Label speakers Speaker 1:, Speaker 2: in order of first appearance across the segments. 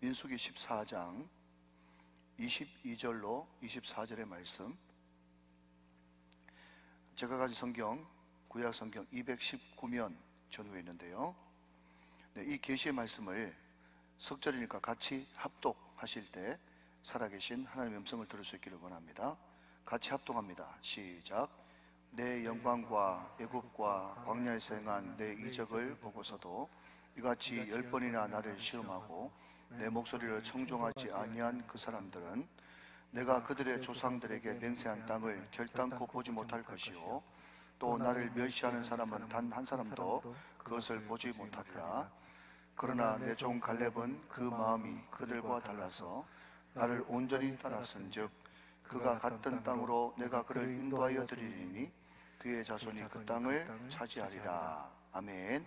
Speaker 1: 민수기 14장 22절로 24절의 말씀, 제가 가진 성경 구약 성경 219면 전후에 있는데요. 이 계시의 말씀을 석절이니까 같이 합독하실 때 살아계신 하나님의 음성을 들을 수 있기를 원합니다. 같이 합독합니다. 시작. 내 영광과 애굽과 광야에서 행한 내 이적을 보고서도 이같이 10번이나 나를 시험하고 내 목소리를 청종하지 아니한 그 사람들은 내가 그들의 조상들에게 맹세한 땅을 결단코 보지 못할 것이요 또 나를 멸시하는 사람은 단 한 사람도 그것을 보지 못하리라. 그러나 내 종 갈렙은 그 마음이 그들과 달라서 나를 온전히 따랐은즉 그가 갔던 땅으로 내가 그를 인도하여 드리리니 그의 자손이 그 땅을 차지하리라. 아멘.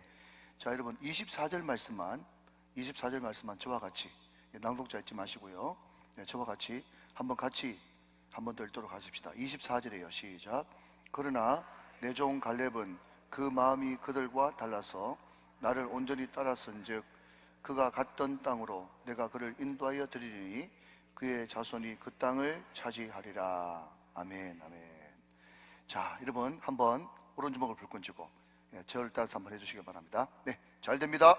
Speaker 1: 자, 여러분 24절 말씀만 저와 같이 낭독자 잊지 마시고요. 저와 같이 한 번 더 읽도록 하십시다. 24절이에요. 시작. 그러나 내 종 갈렙은 그 마음이 그들과 달라서 나를 온전히 따랐은즉 그가 갔던 땅으로 내가 그를 인도하여 드리리니 그의 자손이 그 땅을 차지하리라. 아멘. 아멘. 자, 여러분 한번 오른주먹을 불끈 쥐고 저를 따라서 한번 해주시기 바랍니다. 네, 잘 됩니다.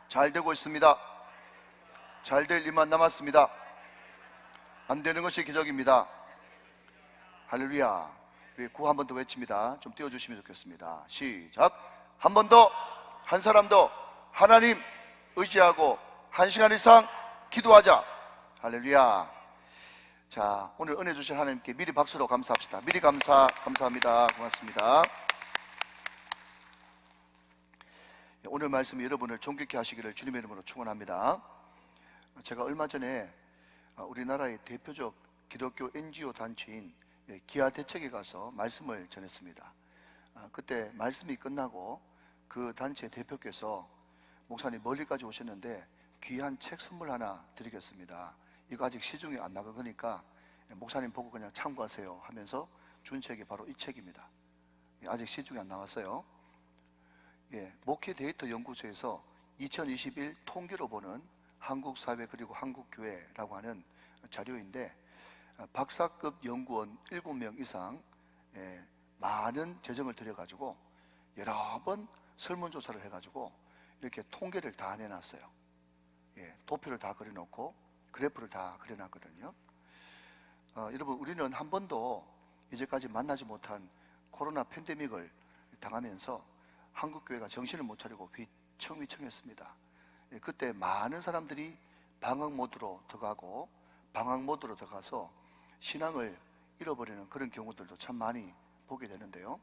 Speaker 1: 잘 되고 있습니다. 잘 될 일만 남았습니다. 안 되는 것이 기적입니다. 할렐루야. 우리 구 한 번 더 외칩니다. 좀 띄워주시면 좋겠습니다. 시작. 한 번 더, 한 사람 더 하나님 의지하고 1시간 이상 기도하자. 할렐루야. 자, 오늘 은혜 주신 하나님께 미리 박수로 감사합시다. 미리 감사합니다. 고맙습니다. 오늘 말씀이 여러분을 존귀케 하시기를 주님의 이름으로 축원합니다. 제가 얼마 전에 우리나라의 대표적 기독교 NGO 단체인 기아대책에 가서 말씀을 전했습니다. 그때 말씀이 끝나고 그 단체 대표께서 목사님 멀리까지 오셨는데 귀한 책 선물 하나 드리겠습니다. 이거 아직 시중에 안 나가니까 목사님 보고 그냥 참고하세요 하면서 준 책이 바로 이 책입니다. 아직 시중에 안 나왔어요. 목회 데이터 연구소에서 2021 통계로 보는 한국 사회 그리고 한국 교회라고 하는 자료인데, 박사급 연구원 7명 이상 많은 재정을 들여가지고 여러 번 설문조사를 해가지고 이렇게 통계를 다 내놨어요. 도표를 다 그려놓고 그래프를 다 그려놨거든요. 여러분, 우리는 한 번도 이제까지 만나지 못한 코로나 팬데믹을 당하면서 한국교회가 정신을 못 차리고 휘청휘청했습니다. 그때 많은 사람들이 방학 모드로 들어가서 신앙을 잃어버리는 그런 경우들도 참 많이 보게 되는데요.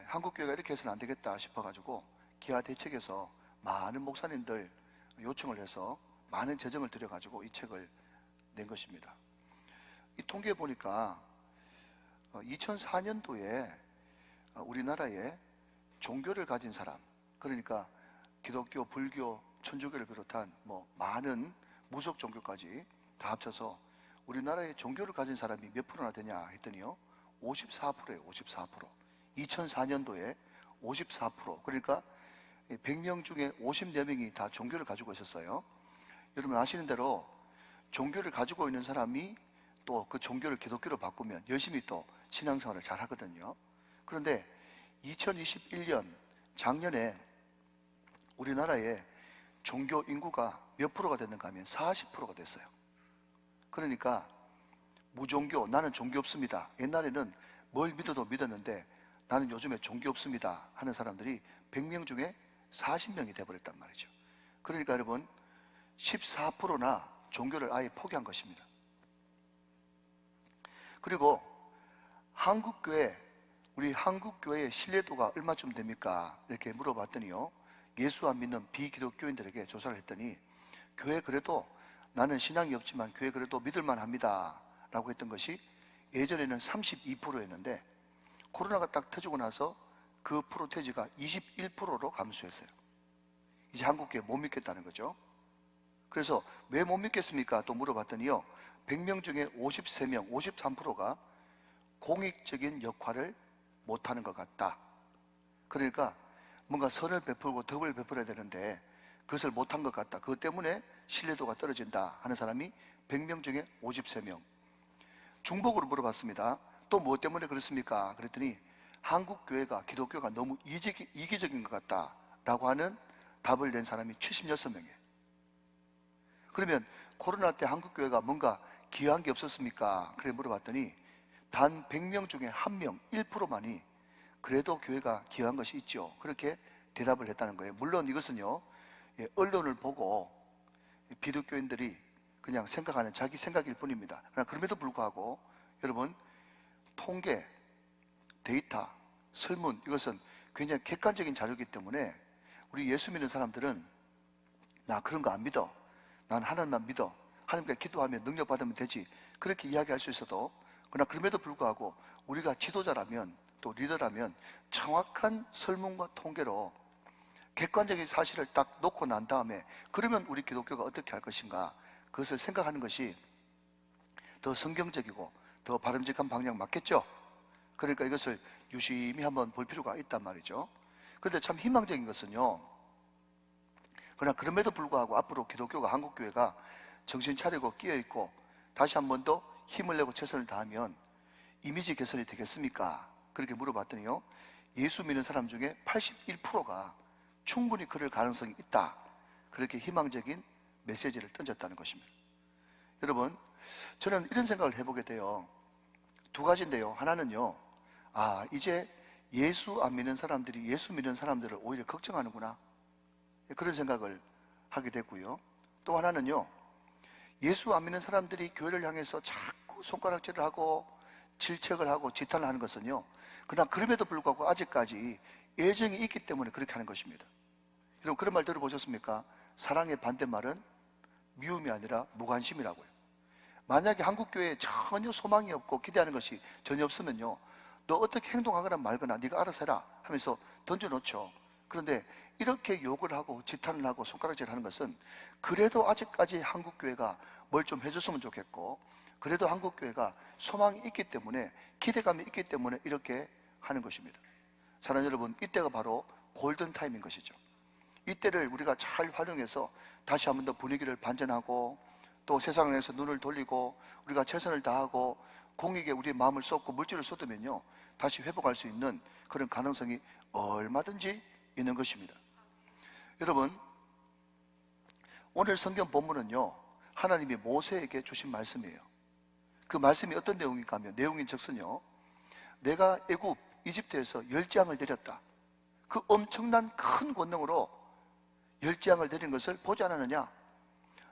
Speaker 1: 한국교회가 이렇게 해서는 안 되겠다 싶어가지고 기아대책에서 많은 목사님들 요청을 해서 많은 재정을 들여가지고 이 책을 낸 것입니다. 이 통계에 보니까 2004년도에 우리나라에 종교를 가진 사람, 그러니까 기독교, 불교, 천주교를 비롯한 많은 무속 종교까지 다 합쳐서 우리나라에 종교를 가진 사람이 몇 프로나 되냐 했더니요, 54%예요. 54%. 2004년도에 54%. 그러니까 100명 중에 50여 명이 다 종교를 가지고 있었어요. 여러분 아시는 대로 종교를 가지고 있는 사람이 또 그 종교를 기독교로 바꾸면 열심히 또 신앙생활을 잘 하거든요. 그런데 2021년 작년에 우리나라에 종교 인구가 몇 프로가 됐는가 하면 40%가 됐어요. 그러니까 무종교, 나는 종교 없습니다. 옛날에는 뭘 믿어도 믿었는데 나는 요즘에 종교 없습니다 하는 사람들이 100명 중에 40명이 돼버렸단 말이죠. 그러니까 여러분 14%나 종교를 아예 포기한 것입니다. 그리고 우리 한국교회의 신뢰도가 얼마쯤 됩니까? 이렇게 물어봤더니요, 예수 안 믿는 비기독교인들에게 조사를 했더니 교회 그래도 나는 신앙이 없지만 교회 그래도 믿을만 합니다 라고 했던 것이 예전에는 32%였는데 코로나가 딱 터지고 나서 그 프로테지가 21%로 감소했어요. 이제 한국교회 못 믿겠다는 거죠. 그래서 왜 못 믿겠습니까? 또 물어봤더니요, 100명 중에 53명, 53%가 공익적인 역할을 못하는 것 같다. 그러니까 뭔가 선을 베풀고 덕을 베풀어야 되는데 그것을 못한 것 같다. 그것 때문에 신뢰도가 떨어진다 하는 사람이 100명 중에 53명. 중복으로 물어봤습니다. 또 무엇 때문에 그렇습니까? 그랬더니 한국 교회가, 기독교가 너무 이기적인 것 같다라고 하는 답을 낸 사람이 76명이에요. 그러면 코로나 때 한국 교회가 뭔가 기여한 게 없었습니까? 그래 물어봤더니 단 100명 중에 1명, 1%만이 그래도 교회가 기여한 것이 있죠. 그렇게 대답을 했다는 거예요. 물론 이것은요, 언론을 보고 비독교인들이 그냥 생각하는 자기 생각일 뿐입니다. 그러나 그럼에도 불구하고 여러분, 통계, 데이터, 설문, 이것은 굉장히 객관적인 자료이기 때문에 우리 예수 믿는 사람들은 나 그런 거 안 믿어, 난 하나님만 믿어, 하나님께 기도하면 능력 받으면 되지, 그렇게 이야기할 수 있어도, 그러나 그럼에도 불구하고 우리가 지도자라면, 또 리더라면 정확한 설문과 통계로 객관적인 사실을 딱 놓고 난 다음에 그러면 우리 기독교가 어떻게 할 것인가, 그것을 생각하는 것이 더 성경적이고 더 바람직한 방향 맞겠죠? 그러니까 이것을 유심히 한번 볼 필요가 있단 말이죠. 그런데 참 희망적인 것은요, 그러나 그럼에도 불구하고 앞으로 기독교가, 한국교회가 정신 차리고 끼어있고 다시 한 번 더 힘을 내고 최선을 다하면 이미지 개선이 되겠습니까? 그렇게 물어봤더니요, 예수 믿는 사람 중에 81%가 충분히 그럴 가능성이 있다, 그렇게 희망적인 메시지를 던졌다는 것입니다. 여러분, 저는 이런 생각을 해보게 돼요. 두 가지인데요. 하나는요, 이제 예수 안 믿는 사람들이 예수 믿는 사람들을 오히려 걱정하는구나, 그런 생각을 하게 됐고요. 또 하나는요, 예수 안 믿는 사람들이 교회를 향해서 자꾸 손가락질을 하고 질책을 하고 지탄을 하는 것은요, 그러나 그럼에도 불구하고 아직까지 애정이 있기 때문에 그렇게 하는 것입니다. 여러분, 그런 말 들어보셨습니까? 사랑의 반대말은 미움이 아니라 무관심이라고요. 만약에 한국교회에 전혀 소망이 없고 기대하는 것이 전혀 없으면요, 너 어떻게 행동하거나 말거나 네가 알아서 해라 하면서 던져놓죠. 그런데 이렇게 욕을 하고 지탄을 하고 손가락질을 하는 것은 그래도 아직까지 한국교회가 뭘 좀 해줬으면 좋겠고, 그래도 한국교회가 소망이 있기 때문에, 기대감이 있기 때문에 이렇게 하는 것입니다. 사랑하는 여러분, 이때가 바로 골든타임인 것이죠. 이때를 우리가 잘 활용해서 다시 한번 더 분위기를 반전하고, 또 세상에서 눈을 돌리고 우리가 최선을 다하고 공익에 우리의 마음을 쏟고 물질을 쏟으면요, 다시 회복할 수 있는 그런 가능성이 얼마든지 있는 것입니다. 여러분, 오늘 성경 본문은요, 하나님이 모세에게 주신 말씀이에요. 그 말씀이 어떤 내용인가 하면, 내용인 즉선요, 내가 애굽 이집트에서 열재앙을 내렸다, 그 엄청난 큰 권능으로 열재앙을 내린 것을 보지 않았느냐?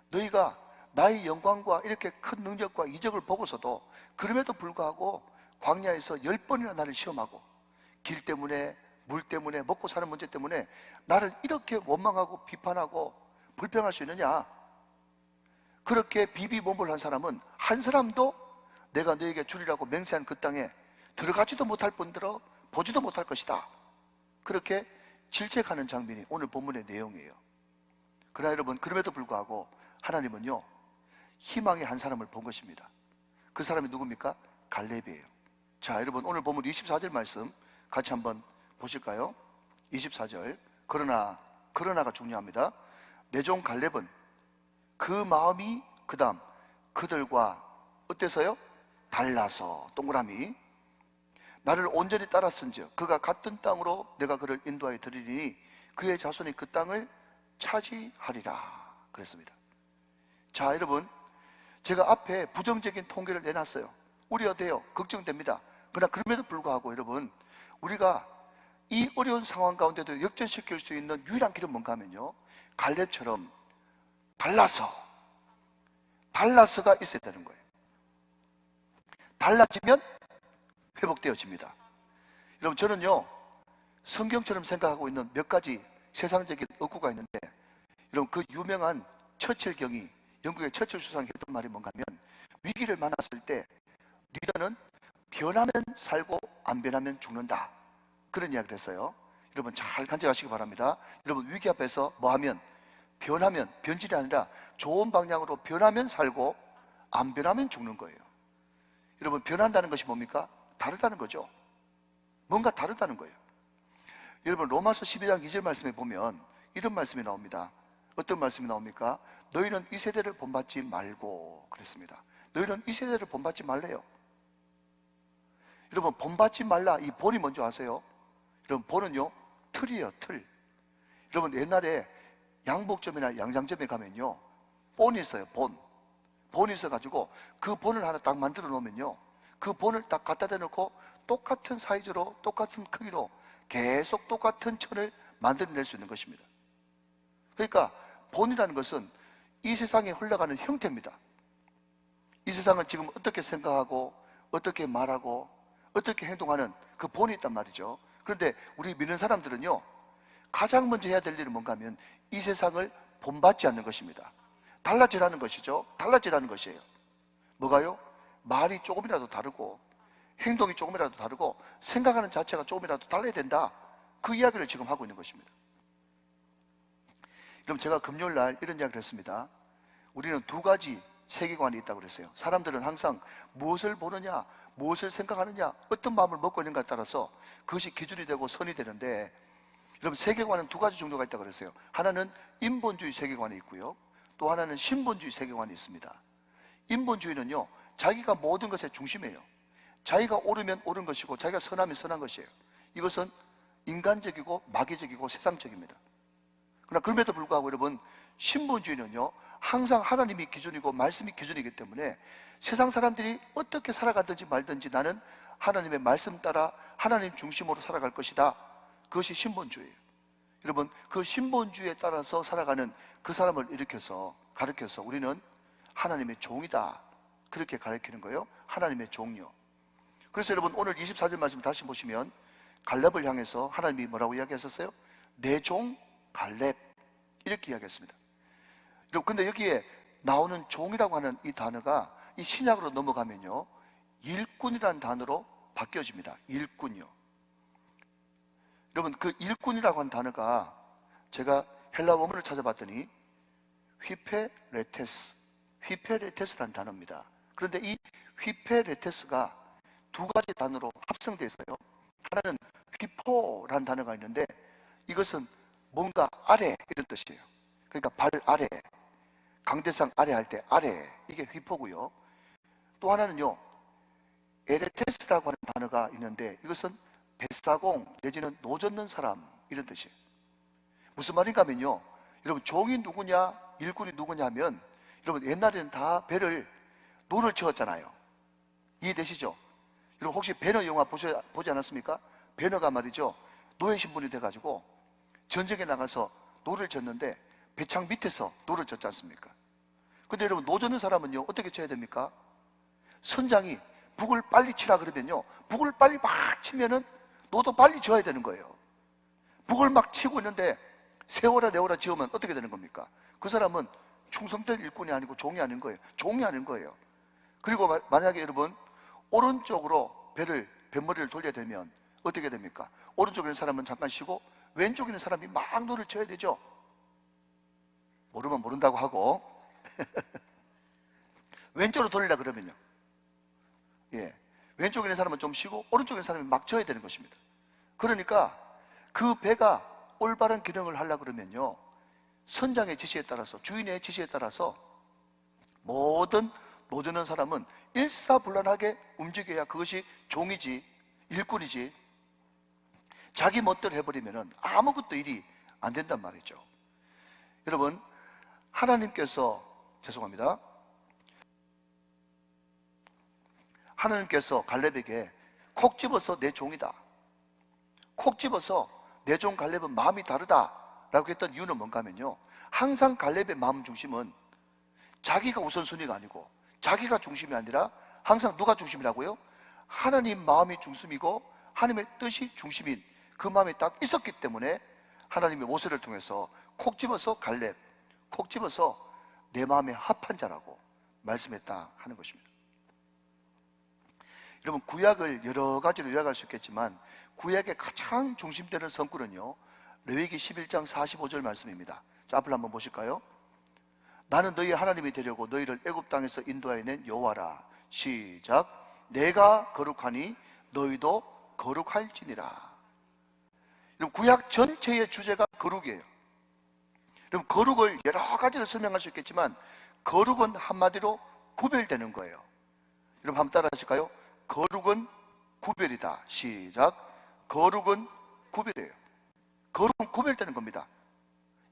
Speaker 1: 너희가 나의 영광과 이렇게 큰 능력과 이적을 보고서도 그럼에도 불구하고 광야에서 10번이나 나를 시험하고 길 때문에, 물 때문에, 먹고 사는 문제 때문에 나를 이렇게 원망하고 비판하고 불평할 수 있느냐? 그렇게 비비몸을 한 사람은 한 사람도 내가 너에게 주리라고 맹세한 그 땅에 들어가지도 못할 뿐더러 보지도 못할 것이다, 그렇게 질책하는 장면이 오늘 본문의 내용이에요. 그러나 여러분, 그럼에도 불구하고 하나님은요, 희망의 한 사람을 본 것입니다. 그 사람이 누굽니까? 갈렙이에요. 자, 여러분, 오늘 본문 24절 말씀 같이 한번 보실까요? 24절, 그러나가 중요합니다. 내 종 갈렙은 그 마음이, 그 다음 그들과 어때서요? 달라서, 동그라미, 나를 온전히 따랐은즉 그가 같은 땅으로 내가 그를 인도하여 드리리니 그의 자손이 그 땅을 차지하리라 그랬습니다. 자, 여러분, 제가 앞에 부정적인 통계를 내놨어요. 우려돼요, 걱정됩니다. 그러나 그럼에도 불구하고 여러분, 우리가 이 어려운 상황 가운데도 역전시킬 수 있는 유일한 길은 뭔가 하면요, 갈렙처럼 달라서가 있어야 되는 거예요. 달라지면 회복되어집니다. 여러분, 저는요, 성경처럼 생각하고 있는 몇 가지 세상적인 억구가 있는데, 여러분, 그 유명한 처칠경이, 영국의 처칠 수상이 했던 말이 뭔가 하면, 위기를 만났을 때 리더는 변하면 살고 안 변하면 죽는다, 그런 이야기를 했어요. 여러분, 잘 간직하시기 바랍니다. 여러분, 위기 앞에서 뭐 하면? 변하면, 변질이 아니라 좋은 방향으로 변하면 살고 안 변하면 죽는 거예요. 여러분, 변한다는 것이 뭡니까? 다르다는 거죠. 뭔가 다르다는 거예요. 여러분, 로마서 12장 2절 말씀에 보면 이런 말씀이 나옵니다. 어떤 말씀이 나옵니까? 너희는 이 세대를 본받지 말고 그랬습니다. 너희는 이 세대를 본받지 말래요. 여러분, 본받지 말라, 이 본이 뭔지 아세요? 여러분, 본은요 틀이에요, 틀. 여러분, 옛날에 양복점이나 양장점에 가면요 본이 있어요. 본이 있어가지고 그 본을 하나 딱 만들어 놓으면요 그 본을 딱 갖다 대놓고 똑같은 사이즈로 똑같은 크기로 계속 똑같은 천을 만들어낼 수 있는 것입니다. 그러니까 본이라는 것은 이 세상에 흘러가는 형태입니다. 이 세상은 지금 어떻게 생각하고 어떻게 말하고 어떻게 행동하는 그 본이 있단 말이죠. 그런데 우리 믿는 사람들은요 가장 먼저 해야 될 일은 뭔가 하면 이 세상을 본받지 않는 것입니다. 달라지라는 것이죠. 달라지라는 것이에요. 뭐가요? 말이 조금이라도 다르고 행동이 조금이라도 다르고 생각하는 자체가 조금이라도 달라야 된다, 그 이야기를 지금 하고 있는 것입니다. 그럼 제가 금요일 날 이런 이야기를 했습니다. 우리는 두 가지 세계관이 있다고 그랬어요. 사람들은 항상 무엇을 보느냐, 무엇을 생각하느냐, 어떤 마음을 먹고 있는가에 따라서 그것이 기준이 되고 선이 되는데, 여러분, 세계관은 두 가지 정도가 있다고 그랬어요. 하나는 인본주의 세계관이 있고요, 또 하나는 신본주의 세계관이 있습니다. 인본주의는요 자기가 모든 것의 중심이에요. 자기가 옳으면 옳은 것이고 자기가 선하면 선한 것이에요. 이것은 인간적이고 마귀적이고 세상적입니다. 그러나 그럼에도 불구하고 여러분, 신본주의는요 항상 하나님이 기준이고 말씀이 기준이기 때문에 세상 사람들이 어떻게 살아가든지 말든지 나는 하나님의 말씀 따라 하나님 중심으로 살아갈 것이다, 그것이 신본주의예요. 여러분, 그 신본주의에 따라서 살아가는 그 사람을 가르쳐서 우리는 하나님의 종이다, 그렇게 가르치는 거예요. 하나님의 종요. 그래서 여러분, 오늘 24절 말씀 다시 보시면 갈렙을 향해서 하나님이 뭐라고 이야기하셨어요? 내 종 갈렙, 이렇게 이야기했습니다. 여러분, 근데 여기에 나오는 종이라고 하는 이 단어가 이 신약으로 넘어가면요 일꾼이라는 단어로 바뀌어집니다. 일꾼이요. 여러분, 그 일꾼이라고 하는 단어가 제가 헬라 원문을 찾아봤더니 휘페레테스라는 단어입니다. 그런데 이 휘페레테스가 두 가지 단어로 합성되어 있어요. 하나는 휘포라는 단어가 있는데 이것은 뭔가 아래, 이런 뜻이에요. 그러니까 발 아래, 강대상 아래 할 때 아래, 이게 휘포고요. 또 하나는요 에레테스라고 하는 단어가 있는데 이것은 뱃사공 내지는 노젓는 사람, 이런 뜻이에요. 무슨 말인가 하면요, 여러분, 종이 누구냐 일꾼이 누구냐 하면, 여러분, 옛날에는 다 배를 노를 저었잖아요. 이해되시죠? 여러분, 혹시 배너 영화 보지 않았습니까? 배너가 말이죠 노예 신분이 돼가지고 전쟁에 나가서 노를 젓는데 배창 밑에서 노를 젓지 않습니까? 근데 여러분, 노 젓는 사람은요 어떻게 쳐야 됩니까? 선장이 북을 빨리 치라 그러면요 북을 빨리 막 치면은 노도 빨리 져야 되는 거예요. 북을 막 치고 있는데 세워라 내워라 지으면 어떻게 되는 겁니까? 그 사람은 충성될 일꾼이 아니고 종이 아닌 거예요. 종이 아닌 거예요. 그리고 만약에 여러분 오른쪽으로 뱃머리를 돌려야 되면 어떻게 됩니까? 오른쪽에 있는 사람은 잠깐 쉬고 왼쪽에 있는 사람이 막 노를 쳐야 되죠. 모르면 모른다고 하고 왼쪽으로 돌리라 그러면요, 왼쪽에 있는 사람은 좀 쉬고 오른쪽에 있는 사람이 막 져야 되는 것입니다. 그러니까 그 배가 올바른 기능을 하려고 그러면요 선장의 지시에 따라서, 주인의 지시에 따라서 모든 노젓는 사람은 일사불란하게 움직여야 그것이 종이지, 일꾼이지. 자기 멋대로 해버리면 아무것도 일이 안 된단 말이죠. 여러분, 하나님께서 갈렙에게 콕 집어서 내 종이다, 콕 집어서 내 종 갈렙은 마음이 다르다 라고 했던 이유는 뭔가 하면요, 항상 갈렙의 마음 중심은 자기가 우선순위가 아니고 자기가 중심이 아니라 항상 누가 중심이라고요? 하나님 마음이 중심이고 하나님의 뜻이 중심인 그 마음이 딱 있었기 때문에 하나님의 모세를 통해서 콕 집어서 갈렙, 콕 집어서 내 마음에 합한 자라고 말씀했다 하는 것입니다. 여러분, 구약을 여러 가지로 요약할 수 있겠지만 구약의 가장 중심되는 성구는요 레위기 11장 45절 말씀입니다. 자, 앞을 한번 보실까요? 나는 너희 하나님이 되려고 너희를 애굽 땅에서 인도하여 낸 여호와라. 시작. 내가 거룩하니 너희도 거룩할지니라. 여러분, 구약 전체의 주제가 거룩이에요. 그럼 거룩을 여러 가지로 설명할 수 있겠지만 거룩은 한마디로 구별되는 거예요. 여러분 한번 따라 하실까요? 거룩은 구별이다. 시작. 거룩은 구별이에요. 거룩은 구별되는 겁니다.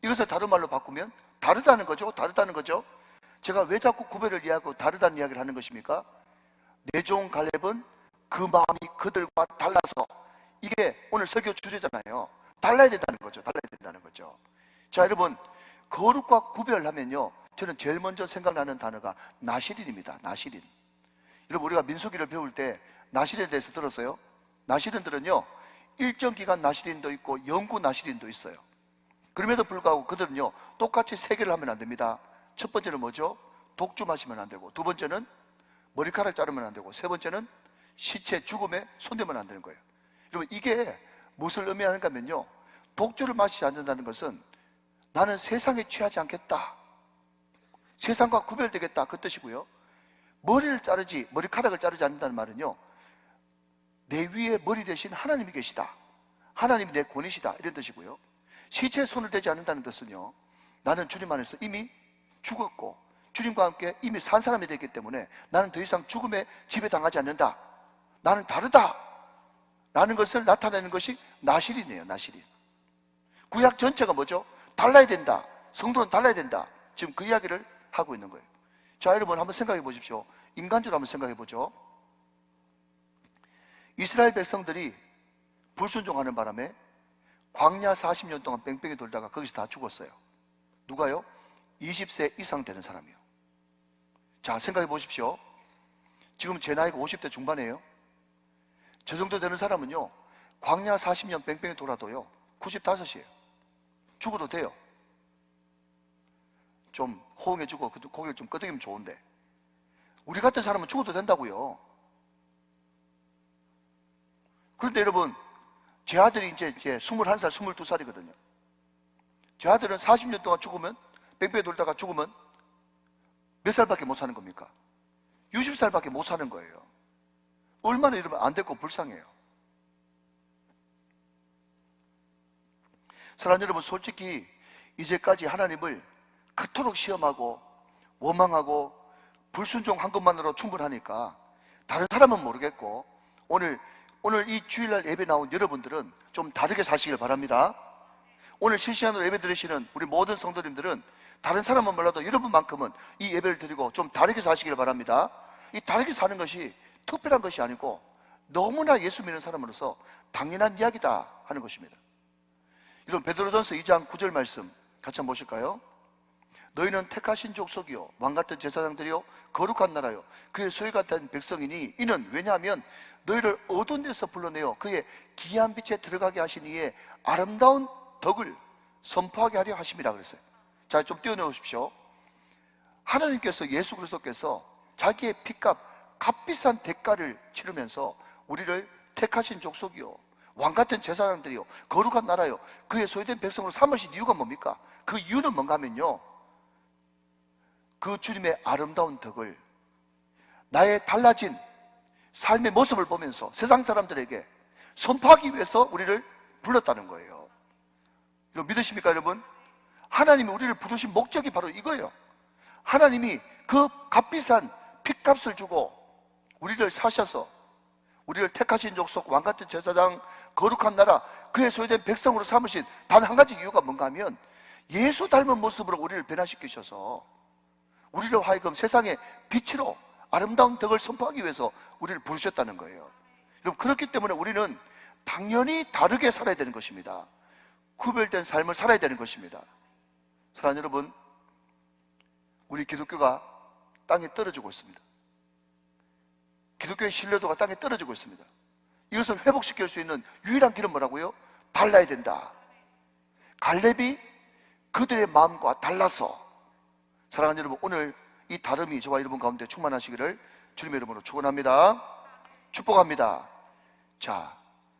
Speaker 1: 이것을 다른 말로 바꾸면 다르다는 거죠. 다르다는 거죠. 제가 왜 자꾸 구별을 이야기하고 다르다는 이야기를 하는 것입니까? 내 종 갈렙은 그 마음이 그들과 달라서, 이게 오늘 설교 주제잖아요. 달라야 된다는 거죠. 달라야 된다는 거죠. 자, 여러분, 거룩과 구별하면요, 저는 제일 먼저 생각나는 단어가 나실인입니다. 나실인. 여러분, 우리가 민수기를 배울 때 나실에 대해서 들었어요? 나실인들은요, 일정 기간 나실인도 있고 영구 나실인도 있어요. 그럼에도 불구하고 그들은요, 똑같이 세 개를 하면 안 됩니다. 첫 번째는 뭐죠? 독주 마시면 안 되고, 두 번째는 머리카락 자르면 안 되고, 세 번째는 시체 죽음에 손대면 안 되는 거예요. 여러분, 이게 무엇을 의미하는가 하면요, 독주를 마시지 않는다는 것은 나는 세상에 취하지 않겠다, 세상과 구별되겠다, 그 뜻이고요. 머리카락을 자르지 않는다는 말은요, 내 위에 머리 대신 하나님이 계시다, 하나님이 내 권위시다, 이런 뜻이고요. 시체에 손을 대지 않는다는 뜻은요, 나는 주님 안에서 이미 죽었고 주님과 함께 이미 산 사람이 되기 때문에 나는 더 이상 죽음에 지배당하지 않는다, 나는 다르다 라는 것을 나타내는 것이 나실이네요. 나실인. 구약 전체가 뭐죠? 달라야 된다, 성도는 달라야 된다, 지금 그 이야기를 하고 있는 거예요. 자, 여러분 한번 생각해 보십시오. 인간적으로 한번 생각해 보죠. 이스라엘 백성들이 불순종하는 바람에 광야 40년 동안 뺑뺑이 돌다가 거기서 다 죽었어요. 누가요? 20세 이상 되는 사람이요. 자, 생각해 보십시오. 지금 제 나이가 50대 중반이에요. 저 정도 되는 사람은요, 광야 40년 뺑뺑이 돌아도요 95이에요. 죽어도 돼요. 좀 호응해주고 고개를 좀 끄덕이면 좋은데, 우리 같은 사람은 죽어도 된다고요. 그런데 여러분, 제 아들이 이제 21살, 22살이거든요. 제 아들은 40년 동안 죽으면, 뺑뺑이 돌다가 죽으면 몇 살밖에 못 사는 겁니까? 60살밖에 못 사는 거예요. 얼마나 이러면 안 됐고 불쌍해요. 사랑하는 여러분, 솔직히 이제까지 하나님을 그토록 시험하고 원망하고 불순종한 것만으로 충분하니까 다른 사람은 모르겠고, 오늘 이 주일날 예배 나온 여러분들은 좀 다르게 사시길 바랍니다. 오늘 실시간으로 예배 드리시는 우리 모든 성도님들은 다른 사람은 몰라도 여러분만큼은 이 예배를 드리고 좀 다르게 사시길 바랍니다. 이 다르게 사는 것이 특별한 것이 아니고 너무나 예수 믿는 사람으로서 당연한 이야기다 하는 것입니다. 여러분, 베드로전서 2장 9절 말씀 같이 한번 보실까요? 너희는 택하신 족속이요 왕같은 제사장들이요 거룩한 나라요 그의 소유 같은 백성이니, 이는 왜냐하면 너희를 어두운 데서 불러내어 그의 기이한 빛에 들어가게 하신 이의 아름다운 덕을 선포하게 하려 하심이라 그랬어요. 자, 좀 띄워내오십시오. 하나님께서, 예수 그리스도께서 자기의 피값, 값비싼 대가를 치르면서 우리를 택하신 족속이요 왕같은 제사장들이요 거룩한 나라요 그의 소유된 백성으로 삼으신 이유가 뭡니까? 그 이유는 뭔가 하면요, 그 주님의 아름다운 덕을 나의 달라진 삶의 모습을 보면서 세상 사람들에게 선포하기 위해서 우리를 불렀다는 거예요. 여러분 믿으십니까 여러분? 하나님이 우리를 부르신 목적이 바로 이거예요. 하나님이 그 값비싼 핏값을 주고 우리를 사셔서 우리를 택하신 족속, 왕같은 제사장, 거룩한 나라, 그의 소유된 백성으로 삼으신 단 한 가지 이유가 뭔가 하면, 예수 닮은 모습으로 우리를 변화시키셔서 우리로 하여금 세상의 빛으로 아름다운 덕을 선포하기 위해서 우리를 부르셨다는 거예요. 여러분, 그렇기 때문에 우리는 당연히 다르게 살아야 되는 것입니다. 구별된 삶을 살아야 되는 것입니다. 사랑하는 여러분, 우리 기독교가 땅에 떨어지고 있습니다. 기독교의 신뢰도가 땅에 떨어지고 있습니다. 이것을 회복시킬 수 있는 유일한 길은 뭐라고요? 달라야 된다. 갈렙이 그들의 마음과 달라서. 사랑하는 여러분, 오늘 이 다름이 저와 여러분 가운데 충만하시기를 주님의 이름으로 축원합니다. 축복합니다. 자,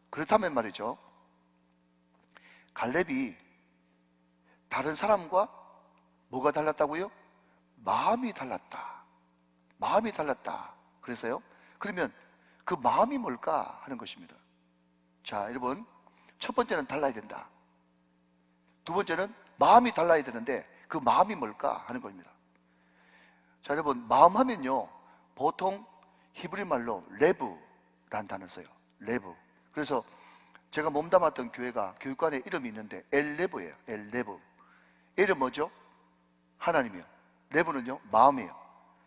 Speaker 1: 그렇다면 말이죠, 갈렙이 다른 사람과 뭐가 달랐다고요? 마음이 달랐다. 마음이 달랐다. 그래서요, 그러면 그 마음이 뭘까 하는 것입니다. 자, 여러분, 첫 번째는 달라야 된다. 두 번째는 마음이 달라야 되는데 그 마음이 뭘까 하는 겁니다. 자, 여러분, 마음 하면요, 보통 히브리 말로 레브라는 단어를 써요. 레브. 그래서 제가 몸담았던 교회가 교육관에 이름이 있는데 엘레브예요. 엘레브. 엘은 뭐죠? 하나님이요. 레브는요, 마음이에요.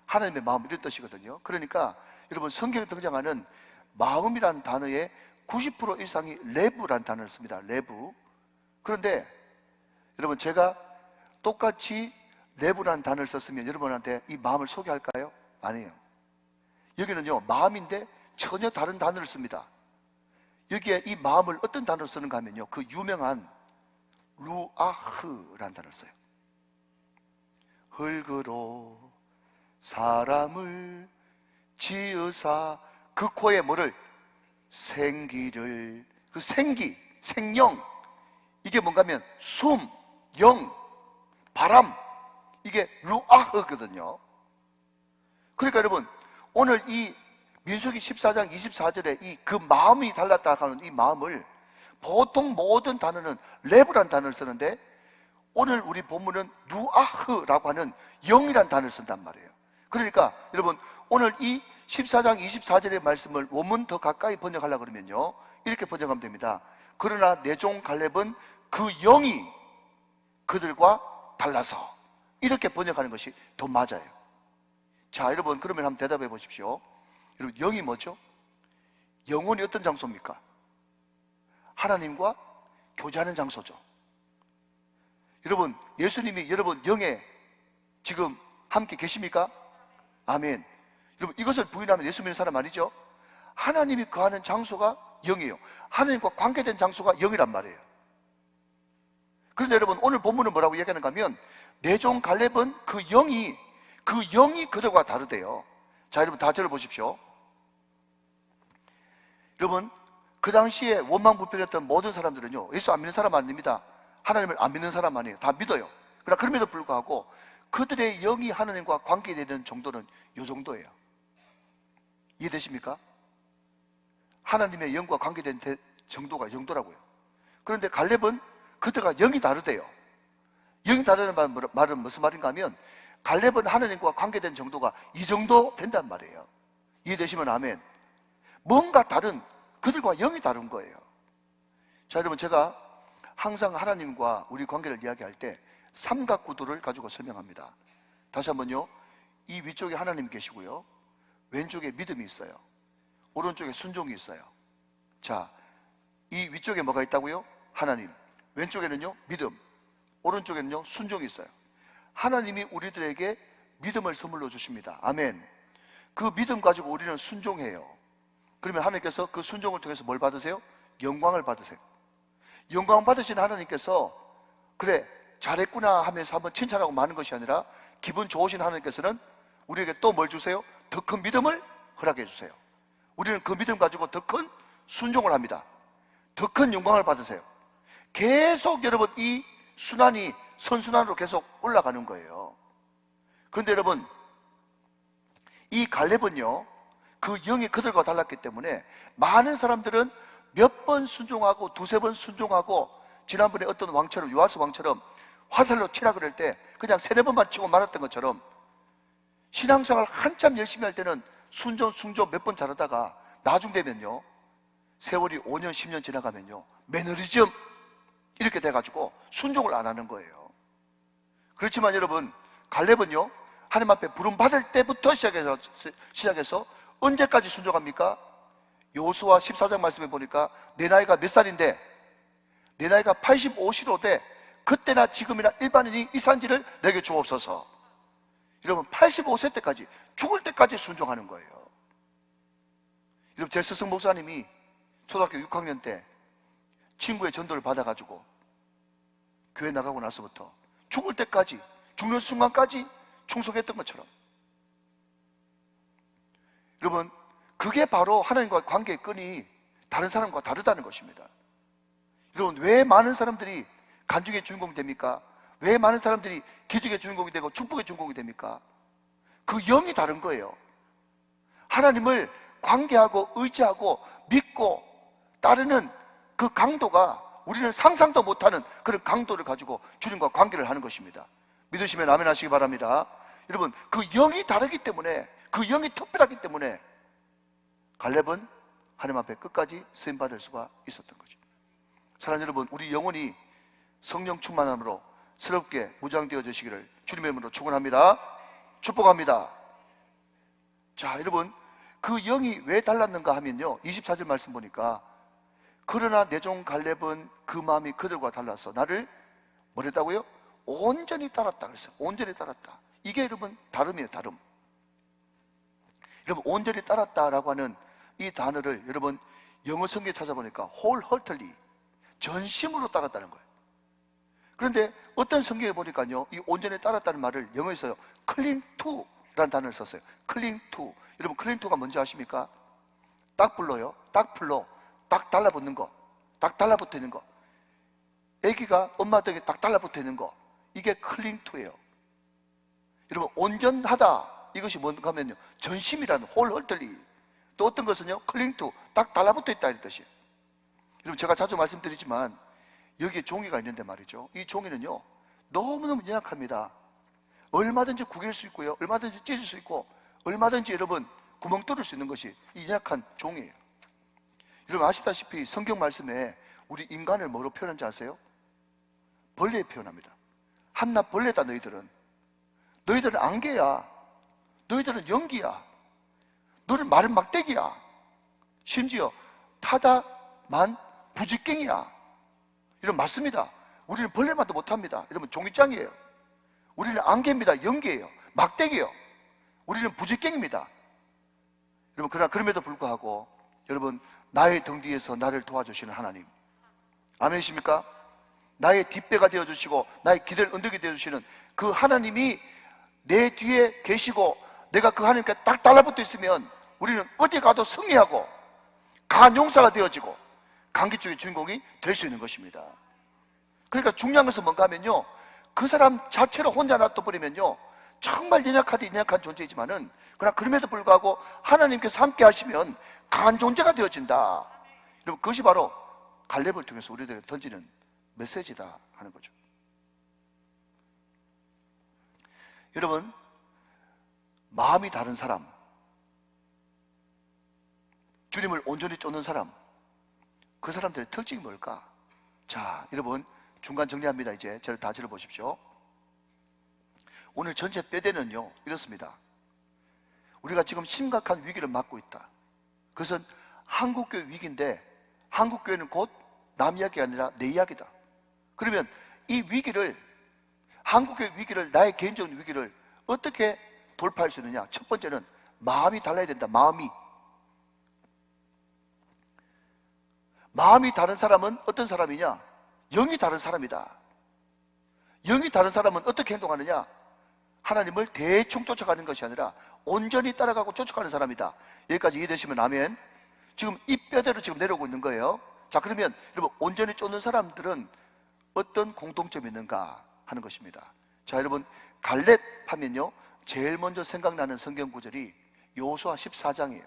Speaker 1: 하나님의 마음, 이런 뜻이거든요. 그러니까 여러분, 성경에 등장하는 마음이라는 단어의 90% 이상이 레브라는 단어를 씁니다. 레브. 그런데 여러분, 제가 똑같이 레브라는 단어를 썼으면 여러분한테 이 마음을 소개할까요? 아니에요. 여기는요, 마음인데 전혀 다른 단어를 씁니다. 여기에 이 마음을 어떤 단어로 쓰는가 하면요, 그 유명한 루아흐라는 단어를 써요. 흙으로 사람을 지으사 그 코에 뭐를? 생기를. 그 생기, 생령, 이게 뭔가 하면 숨, 영, 바람, 이게 루아흐거든요. 그러니까 여러분, 오늘 이 민수기 14장 24절에 이 그 마음이 달랐다 하는 이 마음을 보통 모든 단어는 레브란 단어를 쓰는데 오늘 우리 본문은 루아흐라고 하는 영이란 단어를 쓴단 말이에요. 그러니까 여러분, 오늘 이 14장 24절의 말씀을 원문 더 가까이 번역하려고 그러면요, 이렇게 번역하면 됩니다. 그러나 내 종 갈렙은 그 영이 그들과 달라서, 이렇게 번역하는 것이 더 맞아요. 자, 여러분, 그러면 한번 대답해 보십시오. 여러분, 영이 뭐죠? 영혼이 어떤 장소입니까? 하나님과 교제하는 장소죠. 여러분, 예수님이 여러분 영에 지금 함께 계십니까? 아멘. 여러분, 이것을 부인하면 예수 믿는 사람 아니죠? 하나님이 거하는 장소가 영이에요. 하나님과 관계된 장소가 영이란 말이에요. 그런데 여러분, 오늘 본문은 뭐라고 얘기하는가 하면 내 종 갈렙은 그 영이 그들과 다르대요. 자, 여러분, 다 들어보십시오. 여러분, 그 당시에 원망불평했던 모든 사람들은요, 예수 안 믿는 사람 아닙니다. 하나님을 안 믿는 사람 아니에요. 다 믿어요. 그러나 그럼에도 불구하고 그들의 영이 하나님과 관계되는 정도는 이 정도예요. 이해되십니까? 하나님의 영과 관계된 정도가 이 정도라고요. 그런데 갈렙은 그들과 영이 다르대요. 영이 다르다는 말은 무슨 말인가 하면 갈렙은 하나님과 관계된 정도가 이 정도 된단 말이에요. 이해되시면 아멘. 뭔가 다른, 그들과 영이 다른 거예요. 자, 여러분, 제가 항상 하나님과 우리 관계를 이야기할 때 삼각구도를 가지고 설명합니다. 다시 한번요. 이 위쪽에 하나님 계시고요, 왼쪽에 믿음이 있어요, 오른쪽에 순종이 있어요. 자, 이 위쪽에 뭐가 있다고요? 하나님. 왼쪽에는요, 믿음. 오른쪽에는요, 순종이 있어요. 하나님이 우리들에게 믿음을 선물로 주십니다. 아멘. 그 믿음 가지고 우리는 순종해요. 그러면 하나님께서 그 순종을 통해서 뭘 받으세요? 영광을 받으세요. 영광 받으신 하나님께서 그래, 잘했구나 하면서 한번 칭찬하고 마는 것이 아니라 기분 좋으신 하나님께서는 우리에게 또 뭘 주세요? 더 큰 믿음을 허락해 주세요. 우리는 그 믿음 가지고 더 큰 순종을 합니다. 더 큰 영광을 받으세요. 계속 여러분, 이 순환이 선순환으로 계속 올라가는 거예요. 그런데 여러분, 이 갈렙은요, 그 영이 그들과 달랐기 때문에 많은 사람들은 몇 번 순종하고 두세 번 순종하고, 지난번에 어떤 왕처럼, 요아스 왕처럼 화살로 치라 그럴 때 그냥 세네 번만 치고 말았던 것처럼 신앙생활 한참 열심히 할 때는 순종 몇 번 잘하다가 나중 되면요, 세월이 5년 10년 지나가면요, 매너리즘 이렇게 돼가지고 순종을 안 하는 거예요. 그렇지만 여러분, 갈렙은요, 하나님 앞에 부름 받을 때부터 시작해서 언제까지 순종합니까? 여호수아 14장 말씀에 보니까 내 나이가 몇 살인데, 내 나이가 85시로 돼 그때나 지금이나 일반인이 이 산지를 내게 주옵소서. 여러분, 85세 때까지, 죽을 때까지 순종하는 거예요. 여러분, 제 스승 목사님이 초등학교 6학년 때 친구의 전도를 받아가지고 교회 나가고 나서부터 죽을 때까지, 죽는 순간까지 충성했던 것처럼, 여러분, 그게 바로 하나님과 관계의 끈이 다른 사람과 다르다는 것입니다. 여러분, 왜 많은 사람들이 간증의 주인공이 됩니까? 왜 많은 사람들이 기적의 주인공이 되고 축복의 주인공이 됩니까? 그 영이 다른 거예요. 하나님을 관계하고 의지하고 믿고 따르는 그 강도가 우리는 상상도 못하는 그런 강도를 가지고 주님과 관계를 하는 것입니다. 믿으시면 아멘 하시기 바랍니다. 여러분, 그 영이 다르기 때문에, 그 영이 특별하기 때문에 갈렙은 하나님 앞에 끝까지 쓰임받을 수가 있었던 거죠. 사랑하는 여러분, 우리 영혼이 성령 충만함으로 새롭게 무장되어 주시기를 주님의 이름으로 축원합니다. 축복합니다. 자, 여러분, 그 영이 왜 달랐는가 하면요, 24절 말씀 보니까 그러나 내 종 갈렙은 그 마음이 그들과 달라서 나를 뭐랬다고요? 온전히 따랐다 그랬어요. 온전히 따랐다. 이게 여러분 다름이에요. 다름. 여러분, 온전히 따랐다라고 하는 이 단어를 여러분 영어 성경에 찾아보니까 wholeheartedly, 전심으로 따랐다는 거예요. 그런데 어떤 성경에 보니까요, 이 온전히 따랐다는 말을 영어에서요 cling to 라는 단어를 썼어요. cling to. 여러분, cling to가 뭔지 아십니까? 딱 불러요. 딱 불러. 딱 달라붙는 거. 딱 달라붙어 있는 거. 아기가 엄마 등에 딱 달라붙어 있는 거. 이게 cling to예요. 여러분, 온전하다, 이것이 뭔가 하면요, 전심이라는 wholeheartedly. 또 어떤 것은요, cling to, 딱 달라붙어 있다 이런 뜻이에요. 여러분, 제가 자주 말씀드리지만 여기에 종이가 있는데 말이죠, 이 종이는요 너무너무 연약합니다. 얼마든지 구길 수 있고요, 얼마든지 찢을 수 있고, 얼마든지 여러분 구멍 뚫을 수 있는 것이 이 연약한 종이에요. 여러분 아시다시피 성경 말씀에 우리 인간을 뭐로 표현한지 아세요? 벌레에 표현합니다. 한낱 벌레다. 너희들은 안개야. 너희들은 연기야. 너희는 마른 막대기야. 심지어 타다만 부직갱이야. 이런 맞습니다. 우리는 벌레만도 못합니다. 여러분, 종이장이에요. 우리는 안개입니다. 연기예요. 막대기예요. 우리는 부직갱입니다. 여러분, 그러나 그럼에도 불구하고 여러분, 나의 등 뒤에서 나를 도와주시는 하나님, 아멘이십니까? 나의 뒷배가 되어주시고 나의 기댈 언덕이 되어주시는 그 하나님이 내 뒤에 계시고 내가 그 하나님께 딱 달라붙어 있으면 우리는 어디 가도 승리하고 강한 용사가 되어지고 강기중의 주인공이 될 수 있는 것입니다. 그러니까 중요한 것은 뭔가 하면요, 그 사람 자체로 혼자 놔둬버리면요 정말 연약한 존재이지만은, 그러나 그럼에도 불구하고 하나님께서 함께 하시면 강한 존재가 되어진다. 여러분, 그것이 바로 갈렙을 통해서 우리들에게 던지는 메시지다 하는 거죠. 여러분, 마음이 다른 사람, 주님을 온전히 쫓는 사람, 그 사람들의 특징이 뭘까? 자, 여러분 중간 정리합니다. 이제 저를 다 들어보십시오. 오늘 전체 뼈대는요 이렇습니다. 우리가 지금 심각한 위기를 맞고 있다. 그것은 한국교회 위기인데, 한국교회는 곧 남 이야기가 아니라 내 이야기다. 그러면 이 위기를, 한국교회 위기를, 나의 개인적인 위기를 어떻게 돌파할 수 있느냐? 첫 번째는 마음이 달라야 된다. 마음이 다른 사람은 어떤 사람이냐? 영이 다른 사람이다. 영이 다른 사람은 어떻게 행동하느냐? 하나님을 대충 쫓아가는 것이 아니라 온전히 따라가고 쫓아가는 사람이다. 여기까지 이해되시면 아멘. 지금 이 뼈대로 지금 내려오고 있는 거예요. 자, 그러면 여러분, 온전히 쫓는 사람들은 어떤 공통점이 있는가 하는 것입니다. 자, 여러분, 갈렙 하면요 제일 먼저 생각나는 성경 구절이 여호수아 14장이에요.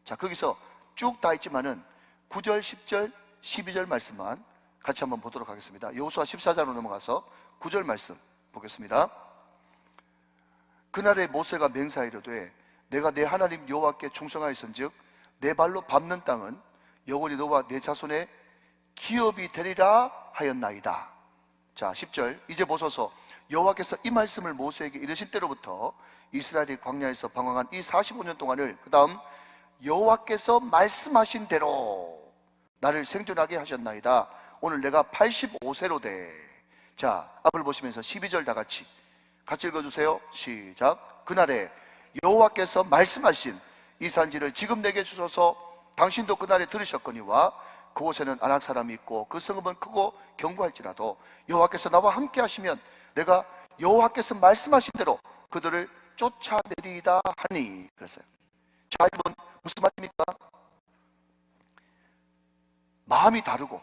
Speaker 1: 자, 거기서 쭉 다 있지만은 9절, 10절, 12절 말씀만 같이 한번 보도록 하겠습니다. 여호수아 14장으로 넘어가서 9절 말씀 보겠습니다. 그날에 모세가 맹세하이르되 내가 내 하나님 여호와께 충성하였은즉 내 발로 밟는 땅은 영원히 너와 내 자손의 기업이 되리라 하였나이다. 자, 10절, 이제 보소서 여호와께서 이 말씀을 모세에게 이르신 때로부터 이스라엘이 광야에서 방황한 이 45년 동안을, 그 다음 여호와께서 말씀하신 대로 나를 생존하게 하셨나이다. 오늘 내가 85세로 돼. 자, 앞을 보시면서 12절 다 같이 읽어주세요. 시작. 그날에 여호와께서 말씀하신 이 산지를 지금 내게 주소서. 당신도 그날에 들으셨거니와 그곳에는 아낙 사람이 있고 그 성읍은 크고 견고할지라도 여호와께서 나와 함께 하시면 내가 여호와께서 말씀하신 대로 그들을 쫓아내리이다 하니. 그랬어요. 자, 이번 무슨 말입니까? 마음이 다르고,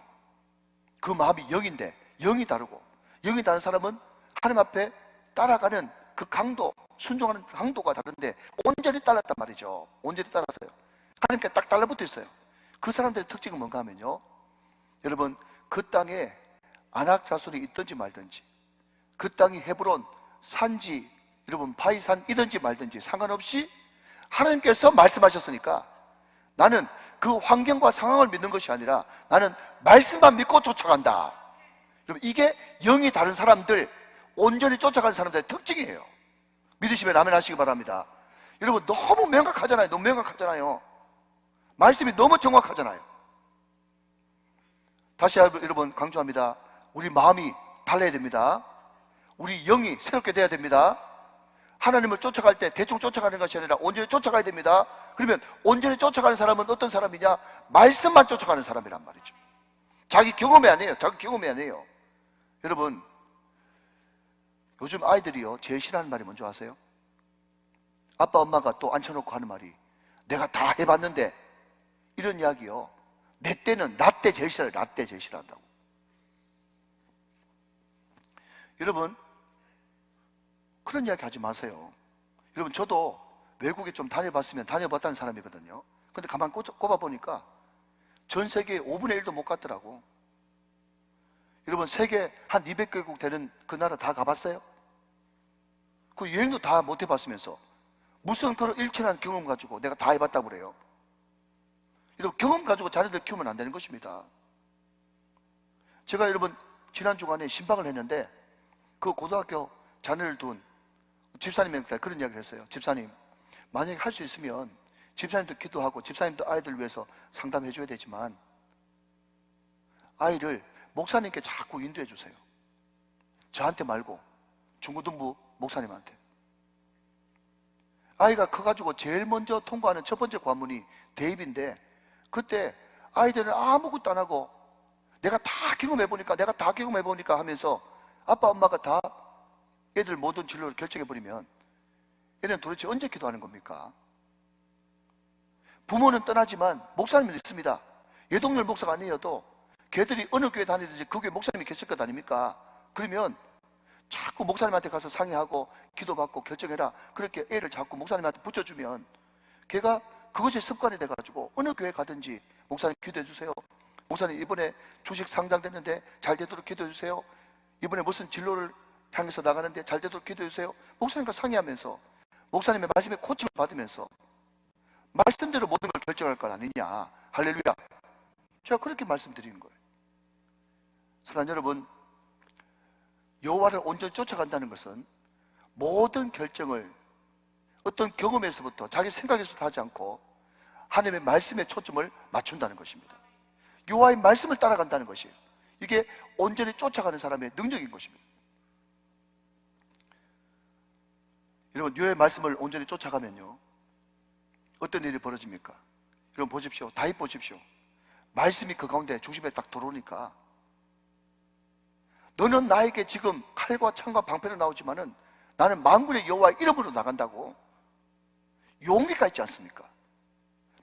Speaker 1: 그 마음이 영인데 영이 다르고, 영이 다른 사람은 하나님 앞에 따라가는 그 강도, 순종하는 강도가 다른데 온전히 따랐단 말이죠. 온전히 따랐어요. 하나님께 딱 달라붙어 있어요. 그 사람들의 특징은 뭔가 하면요, 여러분, 그 땅에 아낙 자손이 있든지 말든지, 그 땅이 헤브론 산지 여러분 바이산이든지 말든지 상관없이 하나님께서 말씀하셨으니까 나는 그 환경과 상황을 믿는 것이 아니라 나는 말씀만 믿고 쫓아간다. 여러분, 이게 영이 다른 사람들, 온전히 쫓아가는 사람들의 특징이에요. 믿으시면 아멘 하시기 바랍니다. 여러분, 너무 명확하잖아요. 너무 명확하잖아요. 말씀이 너무 정확하잖아요. 다시 여러분 강조합니다. 우리 마음이 달라야 됩니다. 우리 영이 새롭게 돼야 됩니다. 하나님을 쫓아갈 때 대충 쫓아가는 것이 아니라 온전히 쫓아가야 됩니다. 그러면 온전히 쫓아가는 사람은 어떤 사람이냐? 말씀만 쫓아가는 사람이란 말이죠. 자기 경험이 아니에요. 자기 경험이 아니에요. 여러분, 요즘 아이들이요 제일 싫어하는 말이 뭔지 아세요? 아빠 엄마가 또 앉혀놓고 하는 말이 내가 다 해봤는데, 이런 이야기요. 내 때는 나 때 제일 싫어요. 나 때 제일 싫어한다고. 여러분, 그런 이야기 하지 마세요. 여러분, 저도 외국에 좀 다녀봤으면 다녀봤다는 사람이거든요. 근데 가만 꼽아보니까 전 세계 5분의 1도 못 갔더라고. 여러분, 세계 한 200개국 되는 그 나라 다 가봤어요? 그 여행도 다 못 해봤으면서 무슨 그런 일천한 경험 가지고 내가 다 해봤다고 그래요. 여러분, 경험 가지고 자녀들 키우면 안 되는 것입니다. 제가 여러분 지난 주간에 신방을 했는데 그 고등학교 자녀를 둔 집사님한테 그런 이야기를 했어요. 집사님, 만약에 할 수 있으면 집사님도 기도하고 집사님도 아이들 위해서 상담해 줘야 되지만 아이를 목사님께 자꾸 인도해 주세요. 저한테 말고 중고등부 목사님한테. 아이가 커가지고 제일 먼저 통과하는 첫 번째 관문이 대입인데, 그때 아이들은 아무것도 안 하고 내가 다 경험해보니까 하면서 아빠 엄마가 다 애들 모든 진로를 결정해버리면 얘는 도대체 언제 기도하는 겁니까? 부모는 떠나지만 목사님은 있습니다. 예동열 목사가 아니어도 걔들이 어느 교회 다니든지 그 교회 목사님이 계실 것 아닙니까? 그러면 자꾸 목사님한테 가서 상의하고 기도받고 결정해라, 그렇게 애를 자꾸 목사님한테 붙여주면 걔가 그것이 습관이 돼가지고 어느 교회 가든지 목사님 기도해 주세요, 목사님 이번에 주식 상장됐는데 잘 되도록 기도해 주세요, 이번에 무슨 진로를 향해서 나가는데 잘 되도록 기도해 주세요, 목사님과 상의하면서 목사님의 말씀에 코칭을 받으면서 말씀대로 모든 걸 결정할 것 아니냐. 할렐루야. 제가 그렇게 말씀드리는 거예요. 사랑하는 여러분, 여호와를 온전히 쫓아간다는 것은 모든 결정을 어떤 경험에서부터 자기 생각에서부터 하지 않고 하나님의 말씀에 초점을 맞춘다는 것입니다. 여호와의 말씀을 따라간다는 것이에요. 이게 온전히 쫓아가는 사람의 능력인 것입니다. 여러분, 여호와의 말씀을 온전히 쫓아가면요 어떤 일이 벌어집니까? 여러분 보십시오. 다윗 보십시오. 말씀이 그 가운데 중심에 딱 들어오니까 너는 나에게 지금 칼과 창과 방패로 나오지만은 나는 만군의 여호와의 이름으로 나간다고. 용기가 있지 않습니까?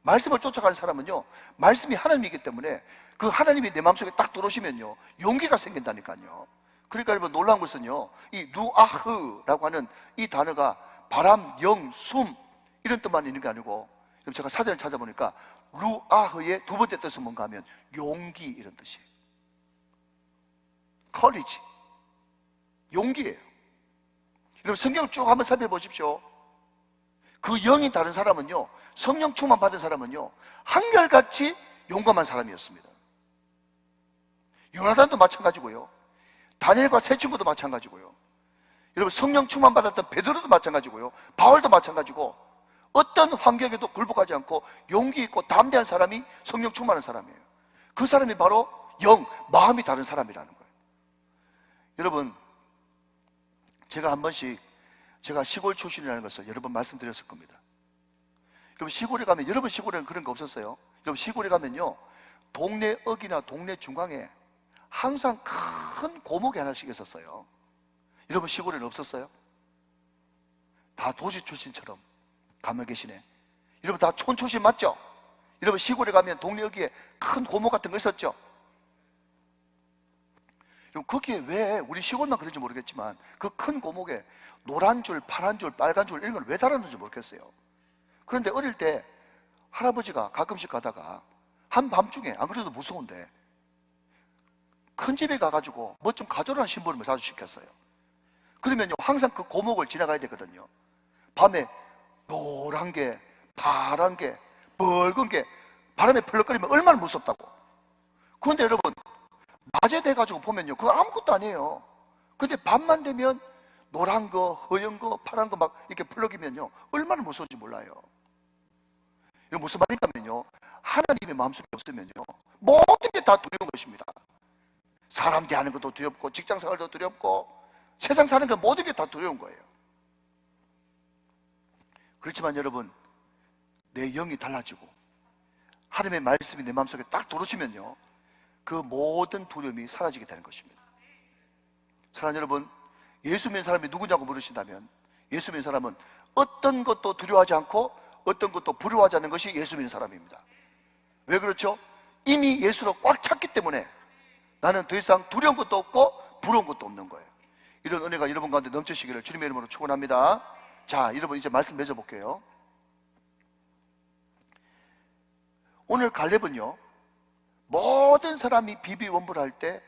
Speaker 1: 말씀을 쫓아가는 사람은요 말씀이 하나님이기 때문에 그 하나님이 내 마음속에 딱 들어오시면요 용기가 생긴다니까요. 그러니까 여러분 놀라운 것은요 이 루아흐라고 하는 이 단어가 바람, 영, 숨 이런 뜻만 있는 게 아니고, 제가 사전을 찾아보니까 루아흐의 두 번째 뜻은 뭔가 하면 용기 이런 뜻이에요. 커리지, 용기예요. 여러분 성경 쭉 한번 살펴보십시오. 그 영이 다른 사람은요, 성령 충만 받은 사람은요 한결같이 용감한 사람이었습니다. 요나단도 마찬가지고요, 다니엘과 세 친구도 마찬가지고요, 여러분 성령 충만 받았던 베드로도 마찬가지고요, 바울도 마찬가지고 어떤 환경에도 굴복하지 않고 용기 있고 담대한 사람이 성령 충만한 사람이에요. 그 사람이 바로 영, 마음이 다른 사람이라는 거예요. 여러분, 제가 한 번씩 제가 시골 출신이라는 것을 여러 번 말씀드렸을 겁니다. 여러분 시골에 가면, 여러분 시골에는 그런 거 없었어요? 여러분 시골에 가면요 동네 어귀나 동네 중앙에 항상 큰 고목이 하나씩 있었어요. 여러분 시골에는 없었어요? 다 도시 출신처럼 가면 계시네. 여러분 다 촌 출신 맞죠? 여러분 시골에 가면 동네 어귀에 큰 고목 같은 거 있었죠? 여러분 거기에 왜, 우리 시골만 그런지 모르겠지만 그 큰 고목에 노란 줄, 파란 줄, 빨간 줄 이런 걸 왜 달았는지 모르겠어요. 그런데 어릴 때 할아버지가 가끔씩 가다가 한밤중에, 안 그래도 무서운데 큰 집에 가가지고 뭐 좀 가져라는 심부름을 자주 시켰어요. 그러면요 항상 그 고목을 지나가야 되거든요. 밤에 노란 게, 파란 게, 붉은 게 바람에 펄럭거리면 얼마나 무섭다고. 그런데 여러분 낮에 돼가지고 보면요 그거 아무것도 아니에요. 근데 밤만 되면 노란 거, 허연 거, 파란 거 막 이렇게 펄럭이면요 얼마나 무서운지 몰라요. 이거 무슨 말인가면요 하나님의 마음속에 없으면요 모든 게 다 두려운 것입니다. 사람 대하는 것도 두렵고 직장 생활도 두렵고 세상 사는 것 모든 게 다 두려운 거예요. 그렇지만 여러분 내 영이 달라지고 하나님의 말씀이 내 마음속에 딱 들어오시면요 그 모든 두려움이 사라지게 되는 것입니다. 사랑하는 여러분, 예수 믿는 사람이 누구냐고 물으신다면 예수 믿는 사람은 어떤 것도 두려워하지 않고 어떤 것도 부러워하지 않는 것이 예수 믿는 사람입니다. 왜 그렇죠? 이미 예수로 꽉 찼기 때문에 나는 더 이상 두려운 것도 없고 부러운 것도 없는 거예요. 이런 은혜가 여러분 가운데 넘치시기를 주님의 이름으로 축원합니다. 자, 여러분 이제 말씀 맺어볼게요. 오늘 갈렙은요 모든 사람이 비비원불할 때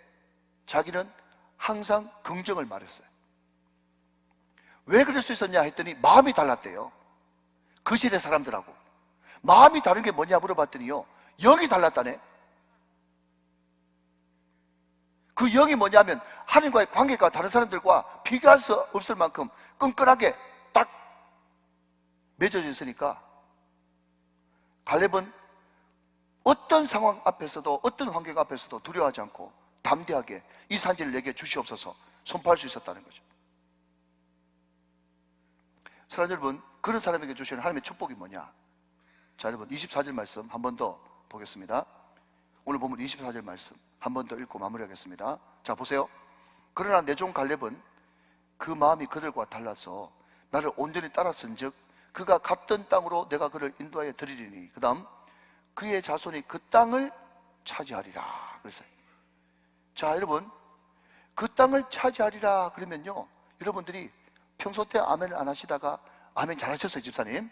Speaker 1: 자기는 항상 긍정을 말했어요. 왜 그럴 수 있었냐 했더니 마음이 달랐대요. 그 시대 사람들하고 마음이 다른 게 뭐냐 물어봤더니요 영이 달랐다네. 그 영이 뭐냐면 하나님과의 관계가 다른 사람들과 비교할 수 없을 만큼 끈끈하게 딱 맺어져 있으니까 갈렙은 어떤 상황 앞에서도 어떤 환경 앞에서도 두려워하지 않고 담대하게 이 산지를 내게 주시옵소서 선포할 수 있었다는 거죠. 사랑하는 여러분, 그런 사람에게 주시는 하나님의 축복이 뭐냐? 자, 여러분 24절 말씀 한 번 더 보겠습니다. 오늘 보면 24절 말씀 한 번 더 읽고 마무리하겠습니다. 자, 보세요. 그러나 내 종 갈렙은 그 마음이 그들과 달라서 나를 온전히 따랐은즉 그가 갔던 땅으로 내가 그를 인도하여 드리리니 그 다음 그의 자손이 그 땅을 차지하리라 그랬어요. 자, 여러분 그 땅을 차지하리라 그러면요 여러분들이 평소 때 아멘을 안 하시다가 아멘 잘하셨어요. 집사님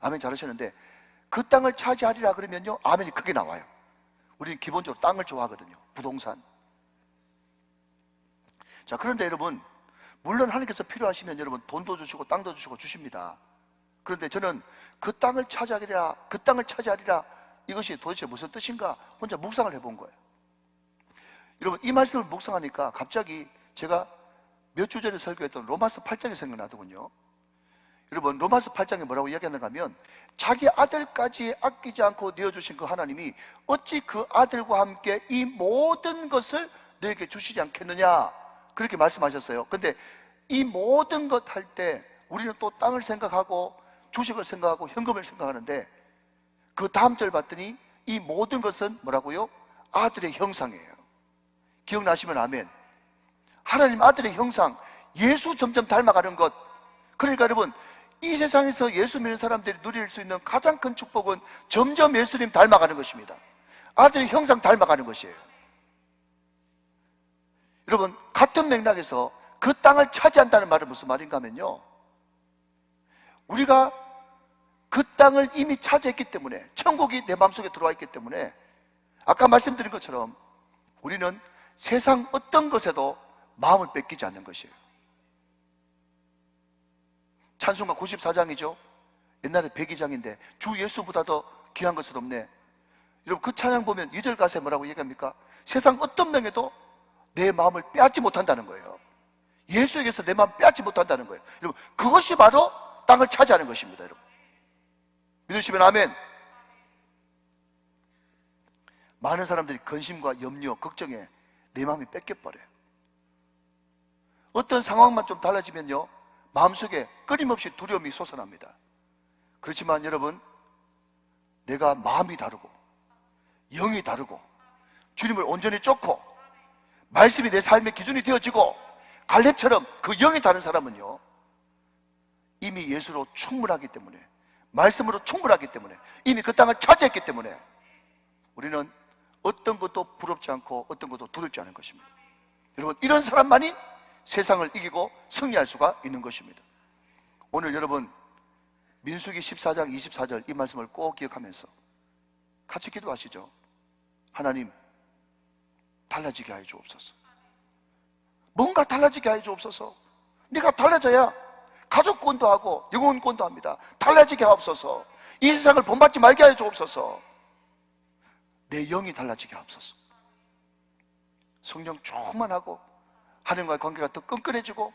Speaker 1: 아멘 잘하셨는데 그 땅을 차지하리라 그러면요 아멘이 크게 나와요. 우리는 기본적으로 땅을 좋아하거든요. 부동산. 자, 그런데 여러분 물론 하나님께서 필요하시면 여러분 돈도 주시고 땅도 주시고 주십니다. 그런데 저는 그 땅을 차지하리라, 그 땅을 차지하리라 이것이 도대체 무슨 뜻인가 혼자 묵상을 해본 거예요. 여러분 이 말씀을 묵상하니까 갑자기 제가 몇 주 전에 설교했던 로마서 8장이 생각나더군요. 여러분 로마서 8장에 뭐라고 이야기하는가 하면 자기 아들까지 아끼지 않고 내어주신 그 하나님이 어찌 그 아들과 함께 이 모든 것을 너에게 주시지 않겠느냐 그렇게 말씀하셨어요. 근데 이 모든 것 할 때 우리는 또 땅을 생각하고 주식을 생각하고 현금을 생각하는데 그 다음 절 봤더니 이 모든 것은 뭐라고요? 아들의 형상이에요. 기억나시면 아멘. 하나님 아들의 형상, 예수 점점 닮아가는 것. 그러니까 여러분 이 세상에서 예수 믿는 사람들이 누릴 수 있는 가장 큰 축복은 점점 예수님 닮아가는 것입니다. 아들의 형상 닮아가는 것이에요. 여러분 같은 맥락에서 그 땅을 차지한다는 말은 무슨 말인가 하면요 우리가 그 땅을 이미 차지했기 때문에 천국이 내 마음속에 들어와 있기 때문에 아까 말씀드린 것처럼 우리는 세상 어떤 것에도 마음을 뺏기지 않는 것이에요. 찬송가 94장이죠 옛날에 102장인데 주 예수보다 더 귀한 것은 없네. 여러분 그 찬양 보면 2절 가사에 뭐라고 얘기합니까? 세상 어떤 명에도 내 마음을 빼앗지 못한다는 거예요. 예수에게서 내 마음 빼앗지 못한다는 거예요. 여러분 그것이 바로 땅을 차지하는 것입니다. 여러분 믿으시면 아멘. 많은 사람들이 근심과 염려, 걱정에 내 마음이 뺏겨버려요. 어떤 상황만 좀 달라지면요 마음속에 끊임없이 두려움이 솟아납니다. 그렇지만 여러분 내가 마음이 다르고 영이 다르고 주님을 온전히 쫓고 말씀이 내 삶의 기준이 되어지고 갈렙처럼 그 영이 다른 사람은요 이미 예수로 충분하기 때문에 말씀으로 충분하기 때문에 이미 그 땅을 차지했기 때문에 우리는 어떤 것도 부럽지 않고 어떤 것도 두렵지 않은 것입니다. 여러분 이런 사람만이 세상을 이기고 승리할 수가 있는 것입니다. 오늘 여러분 민수기 14장 24절 이 말씀을 꼭 기억하면서 같이 기도하시죠. 하나님 달라지게 하여 주옵소서. 뭔가 달라지게 하여 주옵소서. 내가 달라져야 가족권도 하고 영혼권도 합니다. 달라지게 하옵소서. 이 세상을 본받지 말게 하여 주옵소서. 내 영이 달라지게 하옵소서. 성령 충만하고 하나님과의 관계가 더 끈끈해지고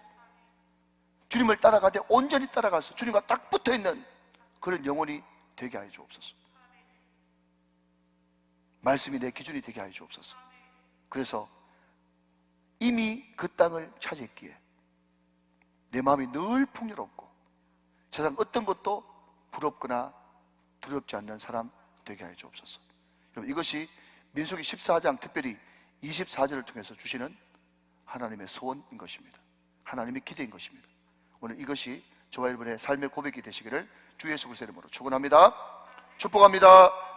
Speaker 1: 주님을 따라가되 온전히 따라가서 주님과 딱 붙어있는 그런 영혼이 되게 하여 주옵소서. 말씀이 내 기준이 되게 하여 주옵소서. 그래서 이미 그 땅을 차지했기에 내 마음이 늘 풍요롭고 세상 어떤 것도 부럽거나 두렵지 않는 사람 되게 하여 주옵소서. 여러분, 이것이 민수기 14장 특별히 24절을 통해서 주시는 하나님의 소원인 것입니다. 하나님의 기대인 것입니다. 오늘 이것이 저와 여러분의 삶의 고백이 되시기를 주 예수 그리스도의 이름으로 축원합니다. 축복합니다.